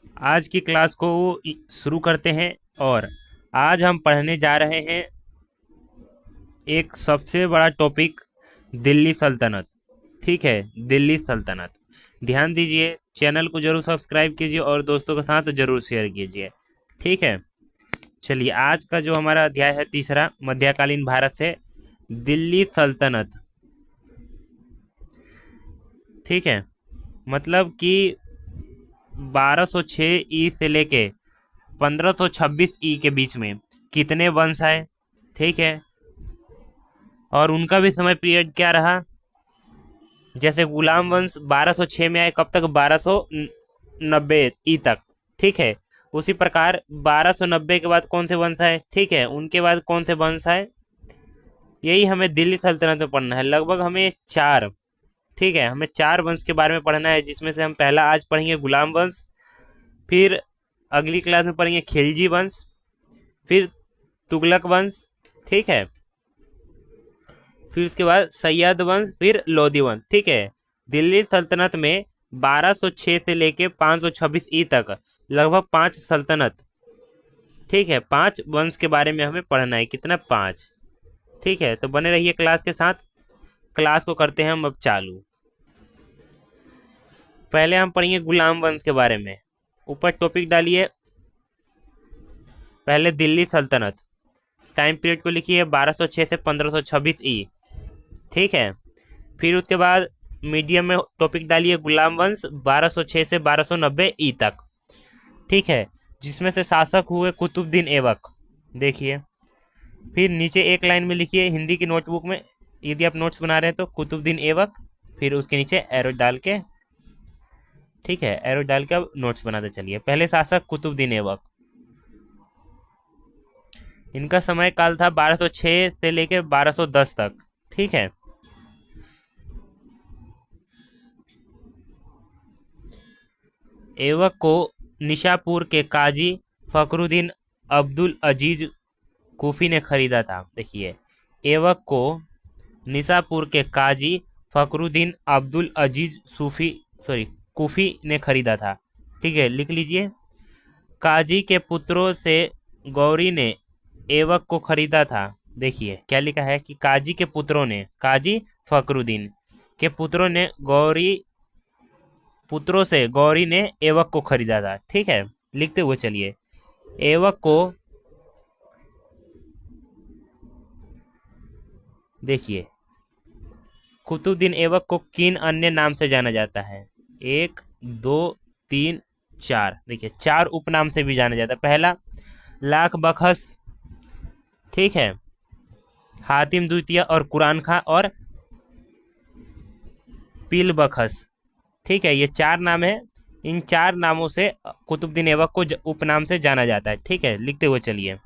आज की क्लास को शुरू करते हैं। और आज हम पढ़ने जा रहे हैं एक सबसे बड़ा टॉपिक, दिल्ली सल्तनत। ठीक है, दिल्ली सल्तनत। ध्यान दीजिए, चैनल को जरूर सब्सक्राइब कीजिए और दोस्तों के साथ जरूर शेयर कीजिए। ठीक है, चलिए आज का जो हमारा अध्याय है तीसरा, मध्यकालीन भारत से दिल्ली सल्तनत। ठीक है, मतलब कि 1206 ई से लेके 1526 ई के बीच में कितने वंश आए। ठीक है, और उनका भी समय पीरियड क्या रहा। जैसे गुलाम वंश 1206 में आए, कब तक, 1290 ई तक। ठीक है, उसी प्रकार 1290 के बाद कौन से वंश आए, ठीक है, उनके बाद कौन से वंश आए, यही हमें दिल्ली सल्तनत में पढ़ना है। लगभग हमें चार, ठीक है, हमें चार वंश के बारे में पढ़ना है, जिसमें से हम पहला आज पढ़ेंगे गुलाम वंश, फिर अगली क्लास में पढ़ेंगे खिलजी वंश, फिर तुगलक वंश, ठीक है, फिर उसके बाद सैयद वंश, फिर लोधी वंश। ठीक है, दिल्ली सल्तनत में 1206 से लेके 526 ई तक लगभग पांच सल्तनत, ठीक है, पांच वंश के बारे में हमें पढ़ना है। कितना, पांच। ठीक है, तो बने रहिए क्लास के साथ। क्लास को करते हैं हम अब चालू। पहले हम पढ़ेंगे गुलाम वंश के बारे में। ऊपर टॉपिक डालिए, पहले दिल्ली सल्तनत। टाइम पीरियड को लिखिए 1206 से 1526 ई। ठीक है, फिर उसके बाद मीडियम में टॉपिक डालिए गुलाम वंश 1206 से 1290 ई तक। ठीक है, जिसमें से शासक हुए कुतुबुद्दीन ऐबक। देखिए, फिर नीचे एक लाइन में लिखिए हिंदी की नोटबुक में, यदि आप नोट्स बना रहे हैं तो, कुतुबुद्दीन ऐबक, फिर उसके नीचे एरो डाल के, ठीक है, एरो डाल के अब नोट्स बनाते चलिए। पहले शासक कुतुबुद्दीन ऐबक, इनका समय काल था 1206 से लेकर 1210 तक। ठीक है, ऐबक को निशापुर के काजी फखरुद्दीन अब्दुल अजीज कूफी ने खरीदा था। देखिए, ऐबक को निशापुर के काजी फखरुद्दीन अब्दुल अजीज कूफी ने खरीदा था। ठीक है, लिख लीजिए, काजी के पुत्रों से गौरी ने ऐबक को खरीदा था। देखिए क्या लिखा है कि काजी के पुत्रों ने, काजी फखरुद्दीन के पुत्रों से गौरी ने ऐबक को खरीदा था। ठीक है, लिखते हुए चलिए, ऐबक को, देखिए, कुतुबुद्दीन ऐबक को किन अन्य नाम से जाना जाता है। एक, दो, तीन, चार। देखिए, चार उपनाम से भी जाना जाता है। पहला, लाख बखस, ठीक है, हातिम द्वितीय और कुरान खां और पील बखस। ठीक है, ये चार नाम है। इन चार नामों से कुतुबुद्दीन ऐबक को उपनाम से जाना जाता है। ठीक है, लिखते हुए चलिए,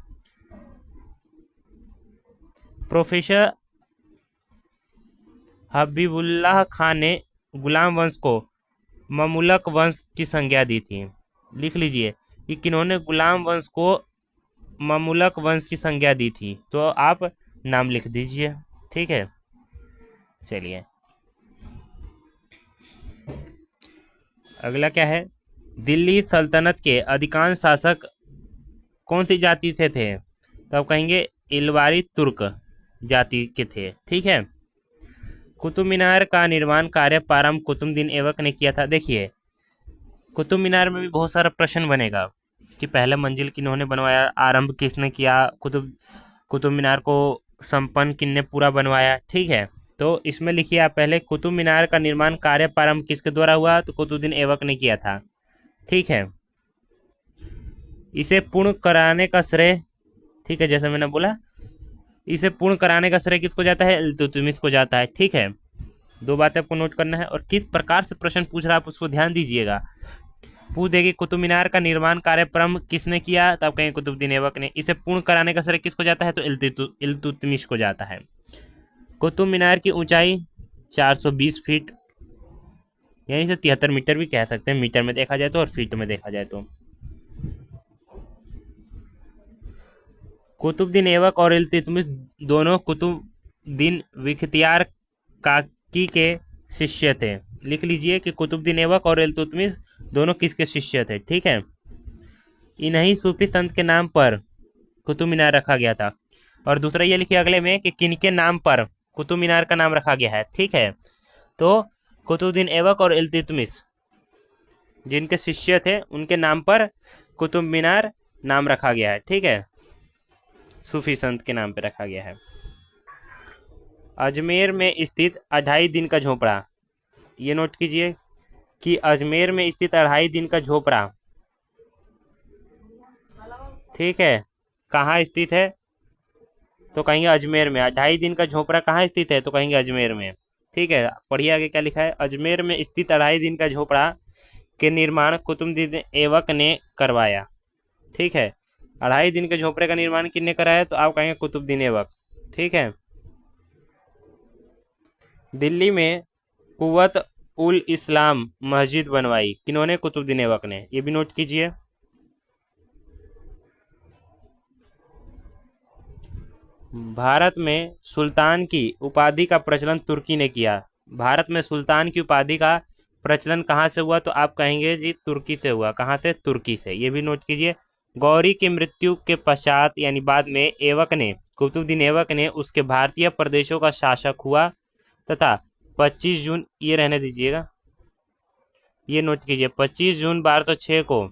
प्रोफेसर हबीबुल्लाह खान ने गुलाम वंश को ममुलक वंश की संज्ञा दी थी। लिख लीजिए कि किन्होंने गुलाम वंश को ममुलक वंश की संज्ञा दी थी, तो आप नाम लिख दीजिए। ठीक है, चलिए अगला क्या है। दिल्ली सल्तनत के अधिकांश शासक कौन सी जाति से थे, तो आप कहेंगे इलवारी तुर्क जाति के थे। ठीक है, कुतुब मीनार का निर्माण कार्य प्रारंभ कुतुबुद्दीन ऐबक ने किया था। देखिए, कुतुब मीनार में भी बहुत सारा प्रश्न बनेगा कि पहला मंजिल किन्होंने बनवाया, आरंभ किसने किया, कुतुब मीनार को संपन्न किसने पूरा बनवाया। ठीक है, तो इसमें लिखिए आप पहले, कुतुब मीनार का निर्माण कार्य प्रारंभ किसके द्वारा हुआ, तो कुतुबुद्दीन ऐबक ने किया था। ठीक है, इसे पूर्ण कराने का श्रेय, ठीक है, जैसे मैंने बोला, इसे पूर्ण कराने का श्रेय किसको जाता है, इल्तुतमिश को जाता है। ठीक है, दो बातें आपको नोट करना है, और किस प्रकार से प्रश्न पूछ रहा है आप उसको ध्यान दीजिएगा। पूछ देगी कुतुब मीनार का निर्माण कार्य प्रारंभ किसने किया, तब कहेंगे कुतुबुद्दीन ऐबक ने। इसे पूर्ण कराने का श्रेय किसको जाता है, तो इल्तुतमिश को जाता है। कुतुब मीनार की ऊंचाई 420 फीट, यानी इसे 73 मीटर भी कह सकते हैं, मीटर में देखा जाए तो और फीट में देखा जाए तो। कुतुबुद्दीन ऐबक और इल्तुतमिश दोनों कुतुबुद्दीन बख्तियार काकी के शिष्य थे। लिख लीजिए कि कुतुबुद्दीन ऐबक और इल्तुतमिश दोनों किसके शिष्य थे, ठीक है। इन्हीं सूफी संत के नाम पर कुतुब मीनार रखा गया था। और दूसरा ये लिखिए अगले में कि किनके नाम पर कुतुब मीनार का नाम रखा गया है, ठीक है। तो कुतुबुद्दीन ऐबक और इल्तुतमिश जिनके शिष्य थे उनके नाम पर कुतुब मीनार नाम रखा गया है, ठीक है, सूफी संत के नाम पर रखा गया है। अजमेर में स्थित 2.5 दिन का झोपड़ा, ये नोट कीजिए कि अजमेर में स्थित 2.5 दिन का झोपड़ा, ठीक है, कहाँ स्थित है, तो कहेंगे अजमेर में। 2.5 दिन का झोपड़ा कहाँ स्थित है, तो कहेंगे अजमेर में, ठीक है। पढ़िए आगे क्या लिखा है, अजमेर में स्थित 2.5 दिन का झोपड़ा के निर्माण कुतुबुद्दीन ऐबक ने करवाया, ठीक है। 2.5 दिन के झोपड़े का निर्माण किसने कराया, तो आप कहेंगे कुतुबुद्दीन ऐबक, ठीक है। दिल्ली में कुव्वत उल इस्लाम मस्जिद बनवाई किन्होंने, कुतुबुद्दीन ऐबक ने, ये भी नोट कीजिए। भारत में सुल्तान की उपाधि का प्रचलन तुर्की ने किया। भारत में सुल्तान की उपाधि का प्रचलन कहाँ से हुआ, तो आप कहेंगे जी तुर्की से हुआ। कहाँ से, तुर्की से, ये भी नोट कीजिए। गौरी की मृत्यु के पश्चात यानी बाद में ऐबक ने, कुतुबुद्दीन ऐबक ने उसके भारतीय प्रदेशों का शासक हुआ तथा 25 जून, ये रहने दीजिएगा, ये नोट कीजिए, 25 जून 1206 को,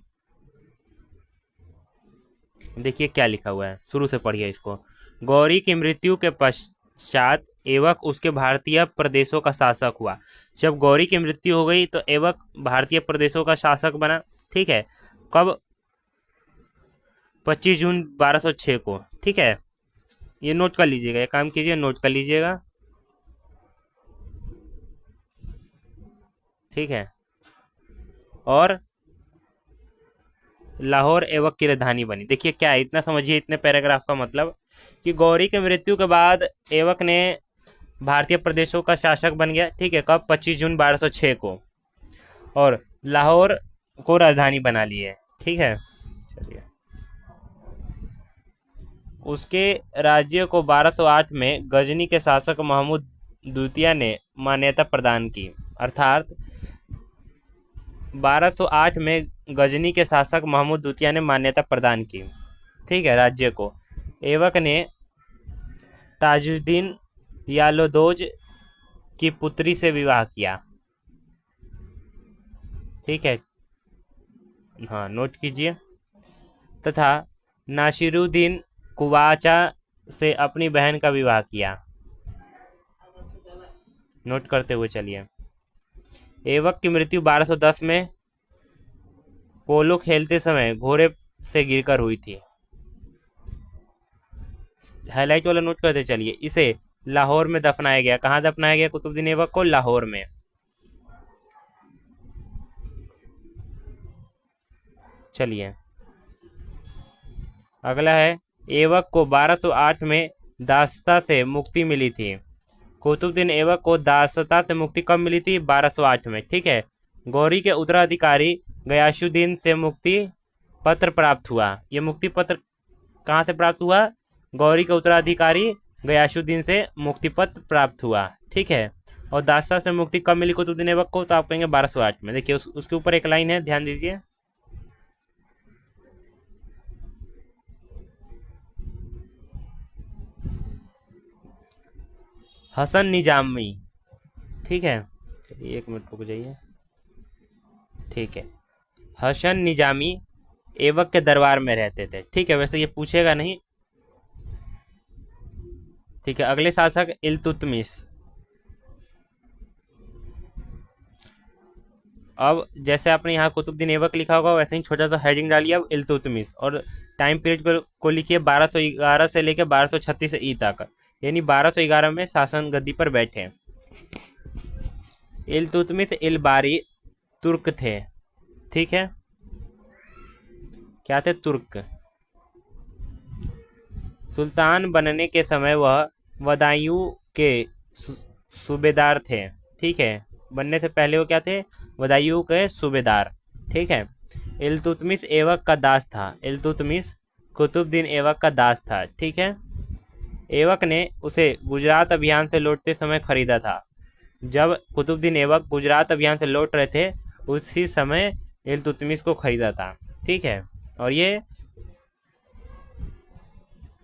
देखिए क्या लिखा हुआ है, शुरू से पढ़िए इसको। गौरी की मृत्यु के पश्चात ऐबक उसके भारतीय प्रदेशों का शासक हुआ। जब गौरी की मृत्यु हो गई तो ऐबक भारतीय प्रदेशों का शासक बना, ठीक है। कब, 25 जून 1206 को, ठीक है। ये नोट कर लीजिएगा, ये काम कीजिए, नोट कर लीजिएगा, ठीक है। और लाहौर ऐबक की राजधानी बनी। देखिए क्या है, इतना समझिए, इतने पैराग्राफ का मतलब कि गौरी की मृत्यु के बाद ऐबक ने भारतीय प्रदेशों का शासक बन गया, ठीक है। कब, 25 जून 1206 को, और लाहौर को राजधानी बना ली है, ठीक है। चलिए, उसके राज्य को 1208 में गजनी के शासक महमूद द्वितीय ने मान्यता प्रदान की, अर्थात 1208 में गजनी के शासक महमूद द्वितीय ने मान्यता प्रदान की, ठीक है, राज्य को। ऐबक ने ताजुद्दीन यालोदोज की पुत्री से विवाह किया, ठीक है, हाँ नोट कीजिए, तथा नासिरुद्दीन कुवाचा से अपनी बहन का विवाह किया, नोट करते हुए चलिए। ऐबक की मृत्यु 1210 में पोलो खेलते समय घोड़े से गिरकर हुई थी, हाईलाइट वाला नोट करते चलिए। इसे लाहौर में दफनाया गया, कहाँ दफनाया गया कुतुबुद्दीन ऐबक को, लाहौर में। चलिए अगला है, ऐबक को 1208 में दासता से मुक्ति मिली थी। कुतुबुद्दीन ऐबक को दासता से मुक्ति कब मिली थी, 1208 में, ठीक है। गौरी के उत्तराधिकारी गयासुद्दीन से मुक्ति पत्र प्राप्त हुआ। ये मुक्ति पत्र कहाँ से प्राप्त हुआ, गौरी के उत्तराधिकारी गयासुद्दीन से मुक्ति पत्र प्राप्त हुआ, ठीक है। और दासता से मुक्ति कब मिली कुतुबुद्दीन ऐबक को, तो आप कहेंगे 1208 में। देखिए उसके ऊपर एक लाइन है, ध्यान दीजिए, हसन निजामी, ठीक है। चलिए 1 मिनट रुक जाइए, ठीक है। हसन निजामी ऐबक के दरबार में रहते थे, ठीक है। वैसे ये पूछेगा नहीं, ठीक है। अगले शासक इल्तुतमिश। अब जैसे आपने यहाँ कुतुबुद्दीन ऐबक लिखा होगा वैसे ही छोटा सा हेडिंग डालिए अब इल्तुतमिश, और टाइम पीरियड को लिखिए 1211 से लेकर 1236 ई तक, यानी 1211 में शासन गद्दी पर बैठे। इल्तुतमिश इलबारी तुर्क थे, ठीक है, क्या थे, तुर्क। सुल्तान बनने के समय वह बदायूं के सूबेदार थे, ठीक है। बनने से पहले वो क्या थे, बदायूं के सूबेदार, ठीक है। इल्तुतमिश ऐबक का दास था, इल्तुतमिश कुतुबुद्दीन ऐबक का दास था, ठीक है। ऐबक ने उसे गुजरात अभियान से लौटते समय खरीदा था। जब कुतुबुद्दीन ऐबक गुजरात अभियान से लौट रहे थे उसी समय इल्तुतमिश को खरीदा था। ठीक है, और ये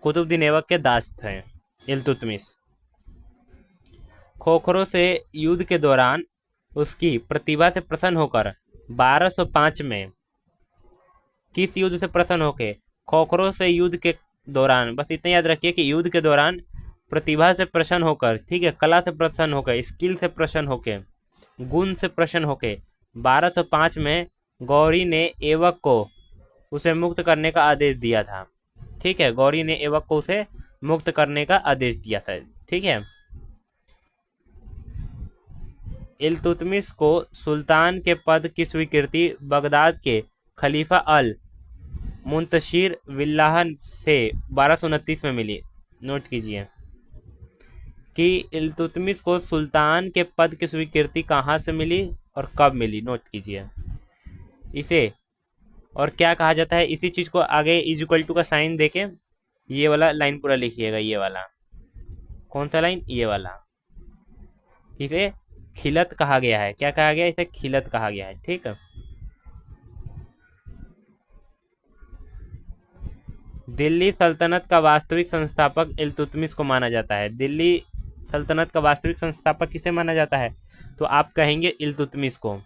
कुतुबुद्दीन ऐबक के दास थे इल्तुतमिश। खोखरों से युद्ध के दौरान उसकी प्रतिभा से प्रसन्न होकर 1205 में, किस युद्ध से प्रसन्न होके, खोखरों से युद्ध के दौरान, बस इतना याद रखिए कि युद्ध के दौरान प्रतिभा से प्रसन्न होकर, ठीक है, कला से प्रसन्न होकर, स्किल से प्रसन्न होकर, गुण से प्रसन्न होकर 1205 में गौरी ने ऐबक को उसे मुक्त करने का आदेश दिया था। ठीक है, गौरी ने ऐबक को उसे मुक्त करने का आदेश दिया था। ठीक है, इल्तुतमिश को सुल्तान के पद की स्वीकृति बगदाद के खलीफा अल मुंतशिर बिल्लाह से 1229 में मिली। नोट कीजिए कि इल्तुतमिश को सुल्तान के पद की स्वीकृति कहाँ से मिली और कब मिली। नोट कीजिए इसे। और क्या कहा जाता है, इसी चीज को आगे इज इक्वल टू का साइन देके ये वाला लाइन पूरा लिखिएगा। ये वाला कौन सा लाइन, ये वाला। इसे खिलत कहा गया है। क्या कहा गया है, इसे खिलत कहा गया है। ठीक है, दिल्ली सल्तनत का वास्तविक संस्थापक इल्तुतमिश को माना जाता है। दिल्ली सल्तनत का वास्तविक संस्थापक किसे माना जाता है, तो आप कहेंगे इल्तुतमिश को।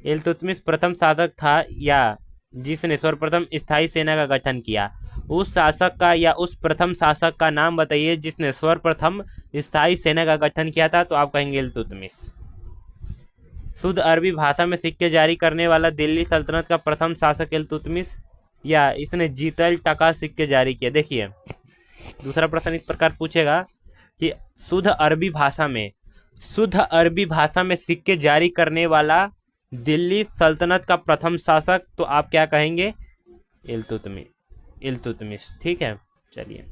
इल्तुतमिश प्रथम शासक था या जिसने सर्वप्रथम स्थायी सेना का गठन किया। उस शासक का या उस प्रथम शासक का नाम बताइए जिसने सर्वप्रथम स्थायी सेना का गठन किया था, तो आप कहेंगे इल्तुतमिश। शुद्ध अरबी भाषा में सिक्के जारी करने वाला दिल्ली सल्तनत का प्रथम शासक इल्तुतमिश या इसने जीतल टका सिक्के जारी किए। देखिए दूसरा प्रश्न इस प्रकार पूछेगा कि शुद्ध अरबी भाषा में सिक्के जारी करने वाला दिल्ली सल्तनत का प्रथम शासक, तो आप क्या कहेंगे, इल्तुतमिश। ठीक है, चलिए।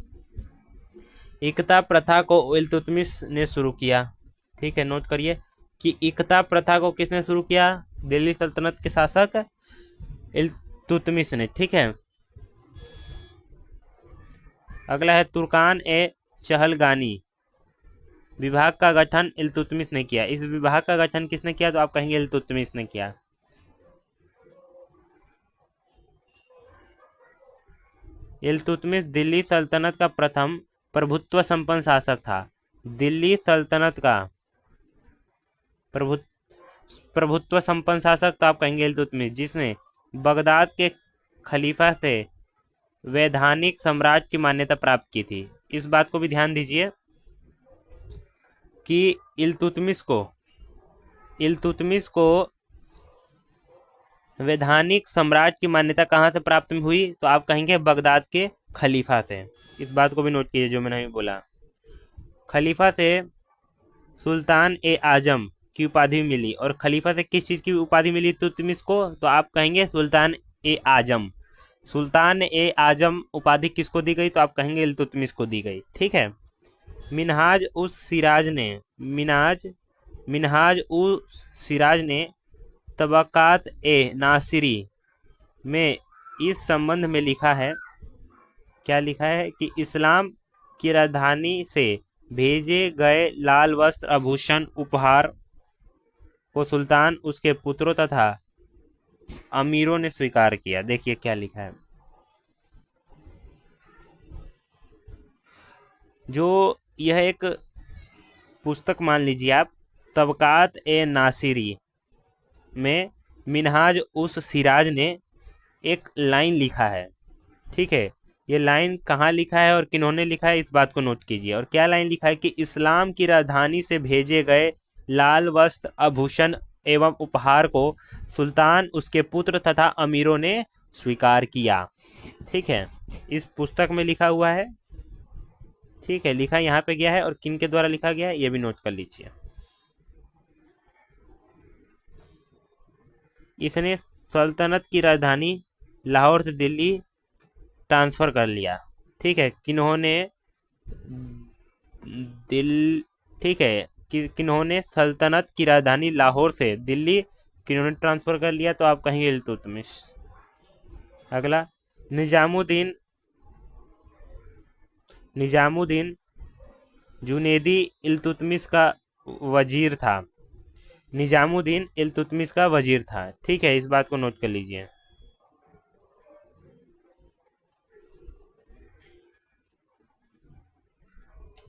इकता प्रथा को इल्तुतमिश ने शुरू किया। ठीक है, नोट करिए कि इकता प्रथा को किसने शुरू किया, दिल्ली सल्तनत के शासक इल्तुतमिश ने। ठीक है, अगला है तुर्कान ए चहलगानी विभाग का गठन इल्तुतमिश ने किया। इस विभाग का गठन किसने किया, तो आप कहेंगे इल्तुतमिश ने किया। इल्तुतमिश दिल्ली सल्तनत का प्रथम प्रभुत्व संपन्न शासक था। दिल्ली सल्तनत का प्रभुत्व संपन्न शासक, तो आप कहेंगे इल्तुतमिश, जिसने बगदाद के खलीफा से वैधानिक सम्राट की मान्यता प्राप्त की थी। इस बात को भी ध्यान दीजिए कि इल्तुतमिश को वैधानिक सम्राट की मान्यता कहाँ से प्राप्त हुई, तो आप कहेंगे बगदाद के खलीफा से। इस बात को भी नोट कीजिए जो मैंने अभी बोला। खलीफा से सुल्तान ए आजम की उपाधि मिली। और खलीफा से किस चीज़ की उपाधि मिली इल्तुतमिश को, तो आप कहेंगे सुल्तान ए आजम। सुल्तान ए आजम उपाधि किसको दी गई, तो आप कहेंगे इल्तुतमिश को दी गई। ठीक है, मिनहाज उस सिराज ने तबकात ए नासिरी में इस संबंध में लिखा है। क्या लिखा है कि इस्लाम की राजधानी से भेजे गए लाल वस्त्र, आभूषण, उपहार को सुल्तान, उसके पुत्रों तथा अमीरों ने स्वीकार किया। देखिए क्या लिखा है, जो यह एक पुस्तक मान लीजिए आप, तबकात ए नासिरी में मिनहाज उस सिराज ने एक लाइन लिखा है। ठीक है, ये लाइन कहाँ लिखा है और किन्होंने लिखा है, इस बात को नोट कीजिए। और क्या लाइन लिखा है कि इस्लाम की राजधानी से भेजे गए लाल वस्त्र, आभूषण एवं उपहार को सुल्तान, उसके पुत्र तथा अमीरों ने स्वीकार किया। ठीक है, इस पुस्तक में लिखा हुआ है। ठीक है, लिखा यहाँ पे गया है और किन के द्वारा लिखा गया है ये भी नोट कर लीजिए। इसने सल्तनत की राजधानी लाहौर से दिल्ली ट्रांसफर कर लिया। ठीक है, किन्होंने किन्होंने सल्तनत की राजधानी लाहौर से दिल्ली किन्होंने ट्रांसफर कर लिया, तो आप कहेंगे इल्तुतमिश। अगला, निजामुद्दीन जुनैदी इल्तुतमिश का वजीर था। निजामुद्दीन इल्तुतमिश का वजीर था। ठीक है, इस बात को नोट कर लीजिए।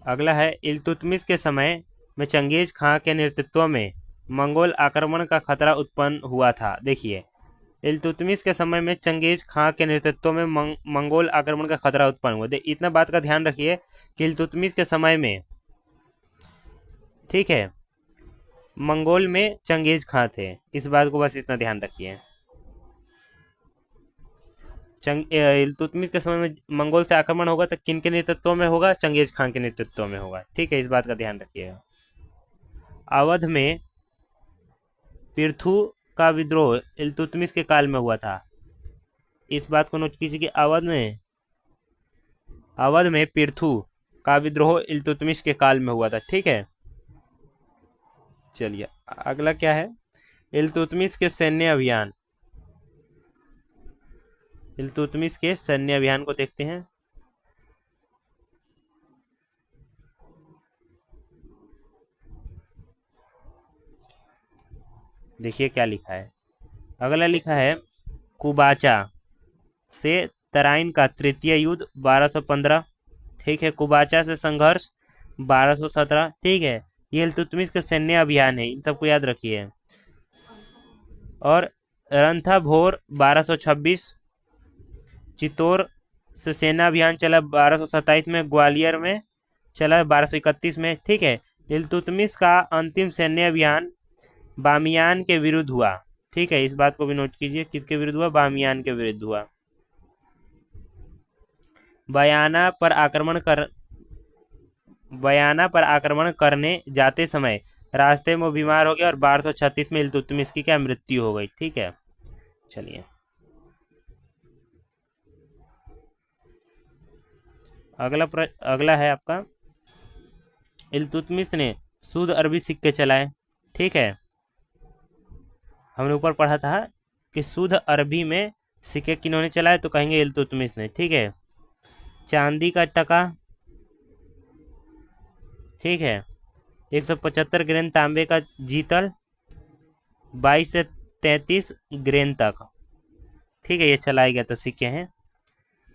अगला है, इल्तुतमिश के समय में चंगेज खां के नेतृत्व में मंगोल आक्रमण का खतरा उत्पन्न हुआ था। देखिए, इल्तुतमिश के समय में चंगेज खां के नेतृत्व में मंगोल आक्रमण का खतरा उत्पन्न हुआ। इतना बात का ध्यान रखिए कि इल्तुतमिश के समय में, ठीक है, मंगोल में चंगेज खां थे। इस बात को बस इतना ध्यान रखिए। इल्तुतमिश के समय में मंगोल से आक्रमण होगा तो किन के नेतृत्व में होगा? चंगेज खां के नेतृत्व में होगा। ठीक है, इस बात का ध्यान रखिएगा। अवध में पृथु का विद्रोह इल्तुतमिश के काल में हुआ था। इस बात को नोट कीजिए कि अवध में पृथु का विद्रोह इल्तुतमिश के काल में हुआ था। ठीक है, चलिए अगला क्या है? इल्तुतमिश के सैन्य अभियान। इल्तुतमिश के सैन्य अभियान को देखते हैं। देखिए क्या लिखा है। अगला लिखा है, कुबाचा से तराइन का तृतीय युद्ध 1215। ठीक है, कुबाचा से संघर्ष 1217। ठीक है, ये इल्तुतमिश के सैन्य अभियान है, इन सबको याद रखिए। और रणथंभौर 1226, चित्तौड़ से सेना अभियान चला 1227 में, ग्वालियर में चला 1231 में। ठीक है, इल्तुतमिश का अंतिम सैन्य अभियान बामियान के विरुद्ध हुआ। ठीक है, इस बात को भी नोट कीजिए, किसके विरुद्ध हुआ? बामियान के विरुद्ध हुआ। बयाना पर आक्रमण करने जाते समय रास्ते में बीमार हो गया और 1236 में इल्तुतमिश की क्या मृत्यु हो गई। ठीक है, चलिए अगला है आपका, इल्तुतमिश ने शुद्ध अरबी सिक्के चलाए। ठीक है, हमने ऊपर पढ़ा था कि शुद्ध अरबी में सिक्के किन्होंने चलाए, तो कहेंगे इल्तुतमिश ने। ठीक है, चांदी का टका, ठीक है, 175 ग्रेन तांबे का जीतल, 22 से 33 ग्रेन तक। ठीक है, ये चलाया गया था सिक्के हैं।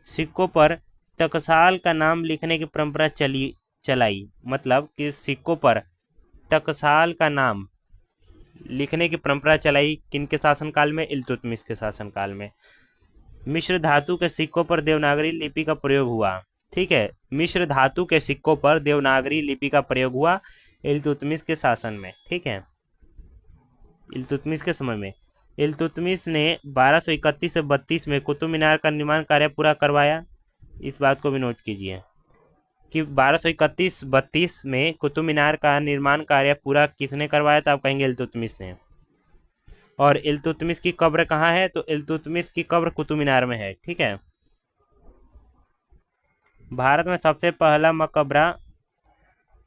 सिक्कों पर टकसाल का नाम लिखने की परंपरा चलाई, मतलब कि सिक्कों पर टकसाल का नाम लिखने की परंपरा चलाई किनके शासनकाल में? इल्तुतमिश के शासनकाल में। मिश्र धातु के सिक्कों पर देवनागरी लिपि का प्रयोग हुआ। ठीक है, मिश्र धातु के सिक्कों पर देवनागरी लिपि का प्रयोग हुआ इल्तुतमिश के शासन में। ठीक है, इल्तुतमिश के समय में इल्तुतमिश ने 1231 से 32 में कुतुब मीनार का निर्माण कार्य पूरा करवाया। इस बात को भी नोट कीजिए कि 1231-32 में कुतुब मीनार का निर्माण कार्य पूरा किसने करवाया? तो आप कहेंगे इल्तुतमिश ने। और इल्तुतमिश की कब्र कहाँ है? तो इल्तुतमिश की कब्र कुतुब मीनार में है। ठीक है, भारत में सबसे पहला मकबरा,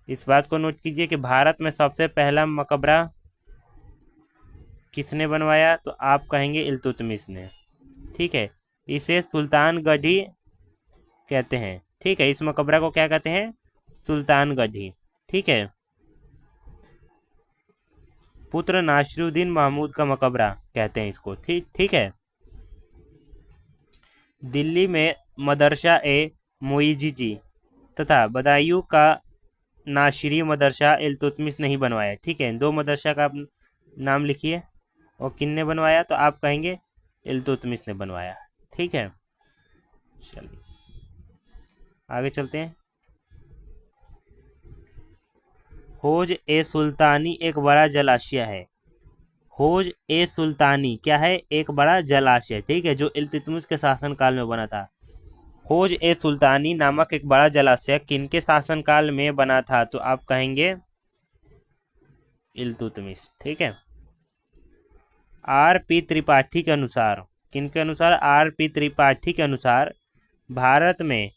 इस बात को नोट कीजिए कि भारत में सबसे पहला मकबरा किसने बनवाया? तो आप कहेंगे इल्तुतमिश ने। ठीक है, इसे सुल्तानगढ़ी कहते हैं। ठीक है, इस मकबरा को क्या कहते हैं? सुल्तानगढ़ी। ठीक है, पुत्र नासिरुद्दीन महमूद का मकबरा कहते हैं इसको। ठीक है, दिल्ली में मदरसा ए मुइज़्ज़ी तथा बदायूं का नासिरी मदरसा इल्तुतमिश ने ही बनवाया। ठीक है, दो मदरसा का आप नाम लिखिए और किसने बनवाया? तो आप कहेंगे इल्तुतमिश ने बनवाया। ठीक है, चलिए आगे चलते हैं। हौज ए सुल्तानी एक बड़ा जलाशय है। हौज ए सुल्तानी क्या है? एक बड़ा जलाशय। ठीक है, जो इल्तुतमिश के शासनकाल में बना था। हौज ए सुल्तानी नामक एक बड़ा जलाशय किनके शासनकाल में बना था? तो आप कहेंगे इल्तुतमिश। ठीक है, R.P. त्रिपाठी के अनुसार, किनके अनुसार? R.P. त्रिपाठी के अनुसार भारत में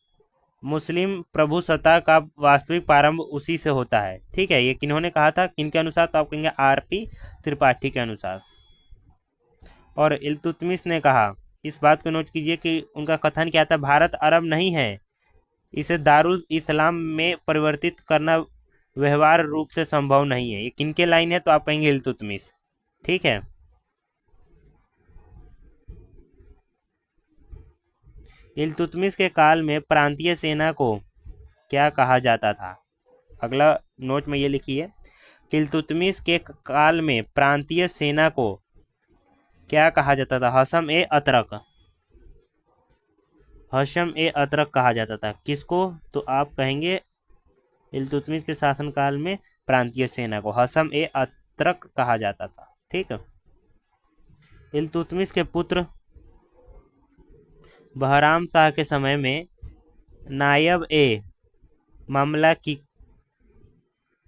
मुस्लिम प्रभुसत्ता का वास्तविक प्रारंभ उसी से होता है। ठीक है, ये किन्होंने कहा था? किनके अनुसार? तो आप कहेंगे R.P. त्रिपाठी के अनुसार। और इल्तुतमिश ने कहा, इस बात को नोट कीजिए कि उनका कथन क्या था? भारत अरब नहीं है, इसे दारुल इस्लाम में परिवर्तित करना व्यवहार रूप से संभव नहीं है। ये किनके लाइन है? तो आप कहेंगे इल्तुतमिश। ठीक है। इल्तुतमिश के काल में प्रांतीय सेना को क्या कहा जाता था? अगला नोट में ये लिखिए, इल्तुतमिश के काल में प्रांतीय सेना को क्या कहा जाता था? हशम ए अतरक। हशम ए अतरक कहा जाता था। किसको? तो आप कहेंगे इल्तुतमिश के शासनकाल में प्रांतीय सेना को हशम ए अतरक कहा जाता था। ठीक है। इल्तुतमिश के पुत्र बहराम शाह के समय में नायब ए मामला की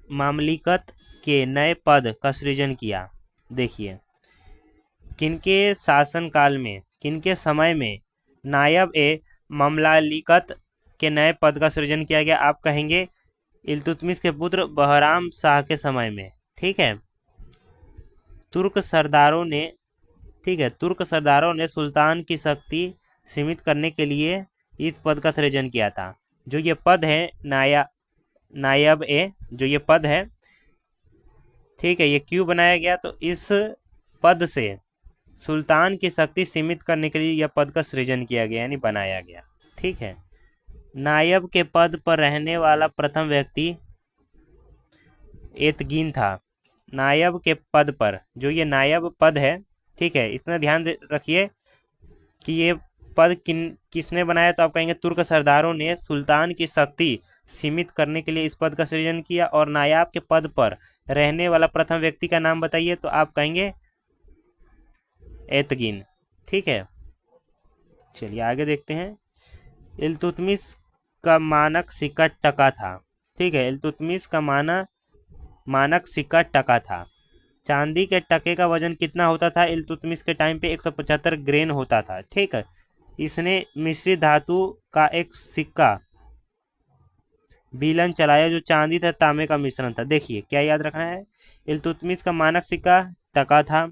मामलिकत के नए पद का सृजन किया। देखिए, किनके शासनकाल में, किनके समय में नायब ए ममलालिकत के नए पद का सृजन किया गया? आप कहेंगे इल्तुतमिश के पुत्र बहराम शाह के समय में। ठीक है। तुर्क सरदारों ने, ठीक है, तुर्क सरदारों ने सुल्तान की शक्ति सीमित करने के लिए इस पद का सृजन किया था। जो ये पद है नायब ए, जो ये पद है, ठीक है, ये क्यों बनाया गया? तो इस पद से सुल्तान की शक्ति सीमित करने के लिए यह पद का सृजन किया गया, यानी बनाया गया। ठीक है। नायब के पद पर रहने वाला प्रथम व्यक्ति एतगिन था। नायब के पद पर, जो ये नायब पद है, ठीक है, इसमें ध्यान रखिए कि ये पद किसने बनाया? तो आप कहेंगे तुर्क सरदारों ने सुल्तान की शक्ति सीमित करने के लिए इस पद का सृजन किया। और नायब के पद पर रहने वाला प्रथम व्यक्ति का नाम बताइए? तो आप कहेंगे एतगिन। ठीक है। चलिए आगे देखते हैं। इल्तुतमिश का मानक सिक्का टका था। ठीक है। इल्तुतमिश का मानक सिक्का टका था। चांदी के टके का वजन कितना होता था? इल्तुतमिश के टाइम पे 175 ग्रेन होता था। ठीक है। इसने मिश्रित धातु का एक सिक्का विलन चलाया जो चांदी तथा तांबे का मिश्रण था। देखिए क्या याद रखना है, इल्तुतमिश का मानक सिक्का टका था।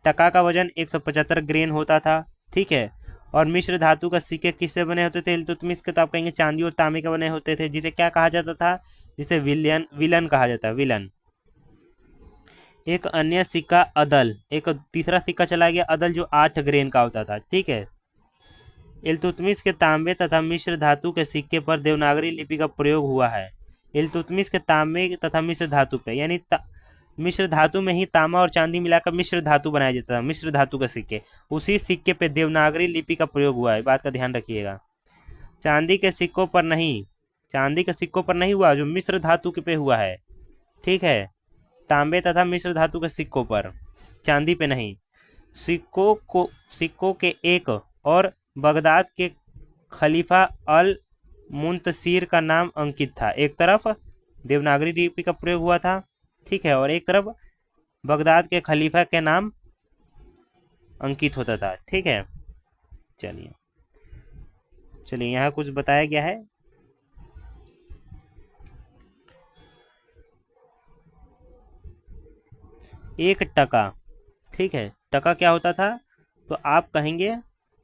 टका का वजन 175 ग्रेन होता था। ठीक है। और मिश्र धातु का सिक्के किससे बने होते थे? इल्तुतमिश के, तो आप कहेंगे चांदी और तांबे के बने होते थे, जिसे क्या कहा जाता था? जिसे विलन कहा जाता है, विलन। एक अन्य सिक्का अदल, एक तीसरा सिक्का चला गया अदल, जो 8 ग्रेन का होता था। ठीक है। इल्तुतमिश के तांबे तथा मिश्र धातु के सिक्के पर देवनागरी लिपि का प्रयोग हुआ है। इल्तुतमिश के तांबे तथा मिश्र धातु पे, यानी मिश्र धातु में ही तांबा और चांदी मिलाकर मिश्र धातु बनाया जाता था, मिश्र धातु के सिक्के, उसी सिक्के पे देवनागरी लिपि का प्रयोग हुआ है। बात का ध्यान रखिएगा। चांदी के सिक्कों पर नहीं, चांदी के सिक्कों पर नहीं हुआ, जो मिश्र धातु के पे हुआ है। ठीक है। तांबे तथा मिश्र धातु के सिक्कों पर, चांदी पे नहीं। सिक्कों के एक और बगदाद के खलीफा अल मुंतसिर का नाम अंकित था। एक तरफ देवनागरी लिपि का प्रयोग हुआ था, ठीक है, और एक तरफ बगदाद के खलीफा के नाम अंकित होता था। ठीक है। चलिए चलिए यहाँ कुछ बताया गया है। एक टका, ठीक है, टका क्या होता था? तो आप कहेंगे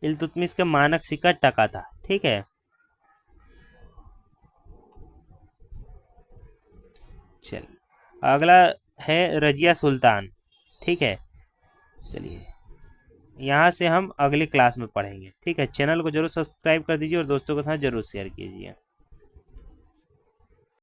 इल्तुतमिश का मानक सिक्का टका था। ठीक है। चलिए अगला है रजिया सुल्तान। ठीक है। चलिए यहाँ से हम अगली क्लास में पढ़ेंगे। ठीक है। चैनल को जरूर सब्सक्राइब कर दीजिए और दोस्तों के साथ जरूर शेयर कीजिए।